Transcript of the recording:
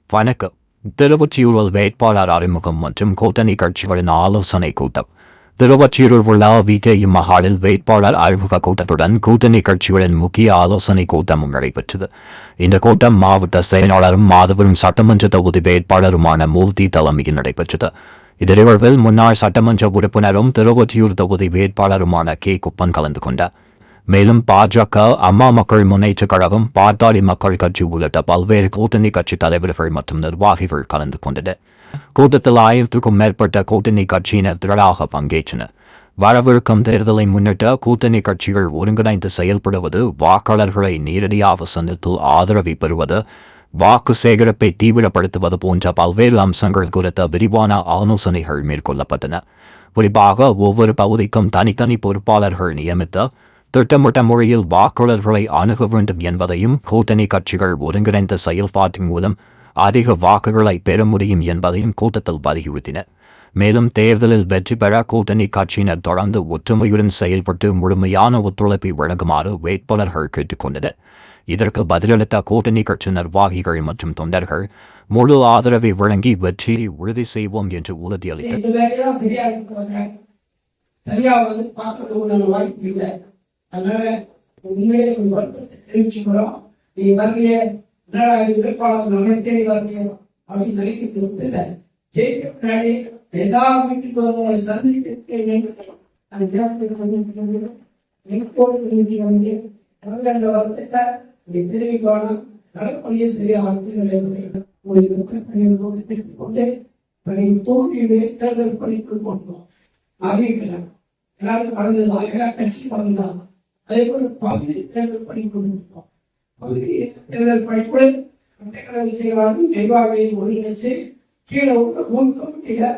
வணக்கம். திருவொற்றியூரில் வேட்பாளர் அறிமுகம் மற்றும் கூட்டணி கட்சிகளின் ஆலோசனை கூட்டம். திருவொற்றியூரில் உள்ள விகே மஹாலில் வேட்பாளர் அறிமுக கூட்டத்துடன் கூட்டணி கட்சிகளின் முக்கிய ஆலோசனை கூட்டமும் நடைபெற்றது. இந்த கூட்டம் மாவட்ட செயலாளரும் மாதவரும் சட்டமன்ற தொகுதி வேட்பாளருமான மூர்த்தி தலைமையில் நடைபெற்றது. இந்நிகழ்வில் முன்னாள் சட்டமன்ற உறுப்பினரும் திருவொற்றியூர் தொகுதி வேட்பாளருமான கே குப்பன் கலந்து கொண்டார். மேலும் பாஜக, அம்மா மக்கள் முன்னேற்றக் கழகம், பாட்டாளி மக்கள் கட்சி உள்ளிட்ட பல்வேறு கூட்டணி கட்சி தலைவர்கள் மற்றும் நிர்வாகிகள் கலந்து கொண்டனர். கூட்டத்தில் 1000க்கும் மேற்பட்ட கூட்டணி கட்சியினர் திரளாக பங்கேற்றனர். வரவிருக்கும் தேர்தலை முன்னிட்டு கூட்டணி கட்சிகள் ஒருங்கிணைந்து செயல்படுவது, வாக்காளர்களை நேரடியாக சந்தித்து ஆதரவை பெறுவது, வாக்கு சேகரிப்பை தீவிரப்படுத்துவது போன்ற பல்வேறு அம்சங்கள் குறித்த விரிவான ஆலோசனைகள் மேற்கொள்ளப்பட்டன. குறிப்பாக ஒவ்வொரு பகுதிக்கும் தனித்தனி பொறுப்பாளர்கள் நியமித்து திட்டமிட்ட முறையில் வாக்காளர்களை அணுக வேண்டும் என்பதையும், கூட்டணி கட்சிகள் ஒருங்கிணைந்த செயல்பாட்டின் மூலம் அதிக வாக்குகளை பெற முடியும் என்பதையும் கூட்டத்தில் வலியுறுத்தினர். மேலும் தேர்தலில் வெற்றி பெற கூட்டணி கட்சியினர் தொடர்ந்து ஒற்றுமையுடன் செயல்பட்டு முழுமையான ஒத்துழைப்பை வழங்குமாறு வேட்பாளர்கள் கேட்டுக்கொண்டனர். இதற்கு பதிலளித்த கூட்டணி கட்சி நிர்வாகிகள் மற்றும் தொண்டர்கள் முழு ஆதரவை வழங்கி வெற்றியை உறுதி செய்வோம் என்று உறுதியளித்தனர். அதனால உண்மையை தெரிவிச்சுக்கிறோம். நீ வரலையே, என்னடா வேட்பாளர் நம்மளை தேடி வரலையே அப்படின்னு நினைக்கிறது விட்டு ஜெயிக்க முன்னாடி எல்லா வீட்டுக்கு வந்து சந்திக்க தெரிவிக்கணும். கடற்பணியை சரியாக கொண்டு தோல்வியுடைய தேர்தல் பணிக்குள் போட்டோம் அறிவிக்கிறேன். எல்லாரும் கலந்துதான், எல்லா கட்சியும் கலந்துதான். அதே போல பகுதி தேர்தல் பணி கொண்டிருக்கோம். பகுதி தேர்தல் பணிக்குள் செயலாளர் நிர்வாகிகளை ஒருங்கிணைச்சு கீழே உள்ள 3 கமிட்டியில